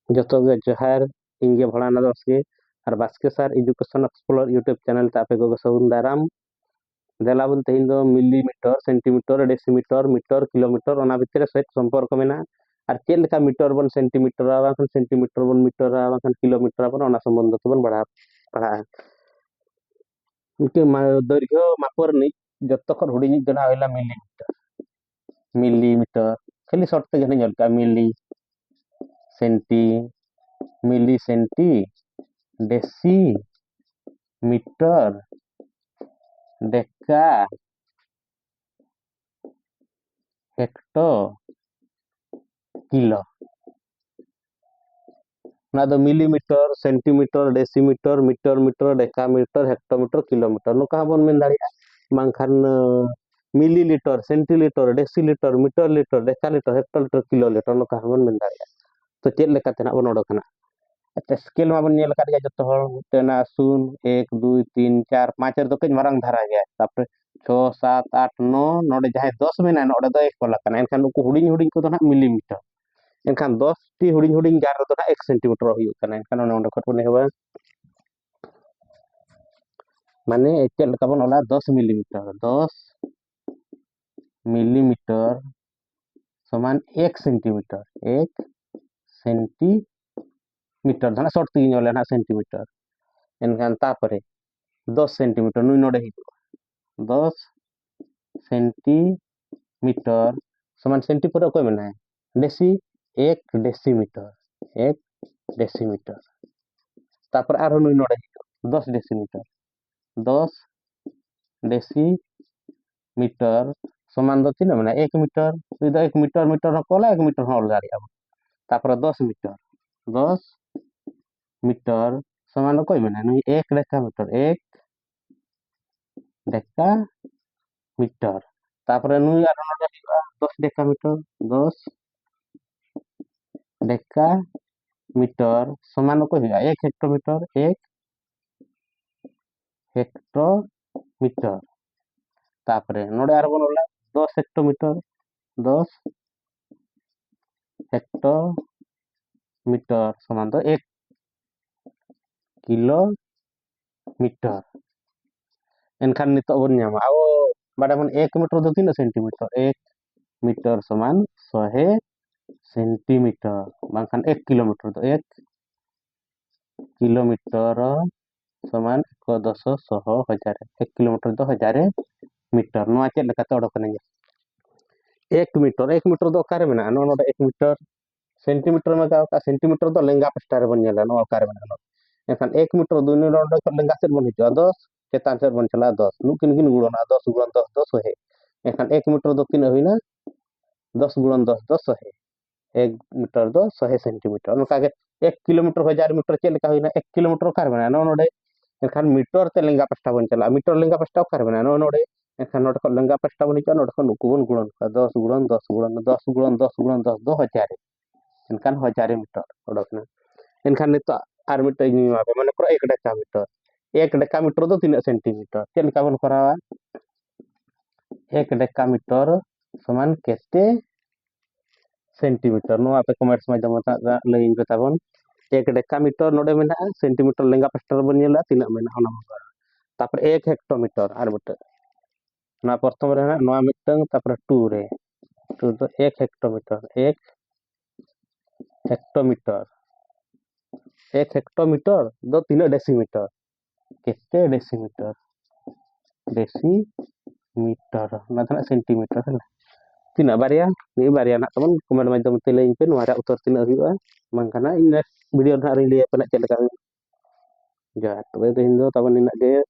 जोतो गे जोहार इंगे भोलाना दसगे और Baske sir education explore YouTube channel ते आपे को सगुन दाराम देलाबन तेहिन दो millimetre centimetre decimetre metre kilometre ओना भितरे सहित संपर्क मेना और चेक लेका मीटर बन सेंटीमीटर बाखन सेंटीमीटर बन मीटर बाखन किलोमीटर बन ओना संबंध तो बन बढ़ा पढ़ा इनके दैर्घ्य मापर नि जत्तो खर हुडिंग जना हइला मिलीमीटर खाली शॉर्ट ते जने जलका milli centi milli centi deci metre deca hecto kilo ना दो millimetre centimetre decimetre metre metre decametre hectometre kilometre नुका बन मेन दाड़िया बांखान millilitre centilitre decilitre metre litre decalitre hectolitre kilolitre नुका बन मेन दाड़िया तो चेक लेका तेना बन ओडोकना अच्छा स्केल मा बन नेल का दिया जतो हर तेना 0 1 2 3 4 5 रे दो कई मारंग धारा गया तापर 6 7 8 9 नोडे जहां 10 मेना नोडे दो 1 कोला कना एनखान उको हुडिंग हुडिंग को तो ना मिलीमीटर एनखान 10 टी हुडिंग हुडिंग जार रे दो ना 1 सेंटीमीटर हुई कना एनखान ओने खट बन हेबा माने चेक लेका बन ओला 10 मिलीमीटर समान 1 सेंटीमीटर 1 सेंटीमीटर धना शॉर्ट तीन ओले ना सेंटीमीटर एनखान तापरे 10 सेंटीमीटर नुई नोडे ही 10 सेंटीमीटर समान सेंटी पर कोई मना है डेसी 1 डेसीमीटर 1 डेसीमीटर तापर आरो नुई नोडे ही 10 डेसीमीटर 10 डेसीमीटर समान दो तीन मना 1 मीटर नुई दो 1 मीटर मीटर कोला 1 मीटर होल गाड़ी अब तापर 10 मीटर 10 मीटर समान कोई मना नुई 1 डेकामीटर 1 डेकामीटर तापर नुई आरो नोडे ही 10 डेकामीटर 10 डेकामीटर समान को हुआ 1 हेक्टोमीटर 1 हेक्टोमीटर तापरे नोडे आरो बनला 10 हेक्टोमीटर 10 हेक्टोमीटर समान तो 1 किलोमीटर एनखान नितो बन न्यामा आओ बाडा मन 1 मीटर दो 3 सेंटीमीटर 1 मीटर समान 100 सेंटीमीटर बांखान 1 किलोमीटर तो 1 किलोमीटर समान 1 किलोमीटर तो 1000 मीटर नुआ चेक लेका तो ओडोकना 1 मीटर दो कारे मेना नो नोडे 1 मीटर सेंटीमीटर में का सेंटीमीटर दो लेंगा पस्टा रे बन नेला नो कारे मेना एखान 1 मीटर दो नो नोडे को लेंगा सेट बन हिजो 10 चेतान सेट बन चला 10 नु किन किन गुणना 10 गुणन 10 10 होहे एखान 1 मीटर दो किन होइना 10 गुणन 10 10 होहे 1 मीटर दो 100 सेंटीमीटर नुका के 1 किलोमीटर 1000 मीटर चेक लेका होइना 1 किलोमीटर कारे मेना नो नोडे एखान मीटर ते लेंगा पस्टा बन चला मीटर लेंगा पस्टा कारे मेना नो नोडे एखान नोडे को लेंगा पस्टा बन हिजो नोडे को नुकुबन गुणन 10 गुणन 10 गुणन 10 गुणन 10 गुणन 10 2000 एनखान 1000 मीटर ओडोकना एनखान नितो आर मीटर नी मापे माने पूरा 1 डेकामीटर दो 3 सेंटीमीटर चेक लेका बन करावा 1 डेकामीटर समान केते सेंटीमीटर नो आपे कमेंट्स में जमा लइन पे ताबन 1 डेकामीटर नोडे मेना सेंटीमीटर लेंगा पस्टर बन नेला तिना मेना ओना तापर 1 हेक्टोमीटर आर बटे ना प्रथम रे ना नोआ मिटंग तापर 2 रे 2 तो 1 हेक्टोमीटर 1 हेक्टोमीटर 1 हेक्टोमीटर दो 3 डेसीमीटर केते डेसीमीटर डेसीमीटर ना सेंटीमीटर है tina baria ni baria nak teman kemana macam tele impen wara utor tina riba mangkana ini video nak ring dia penak cek dekat ja to itu hindo taban ni nak dia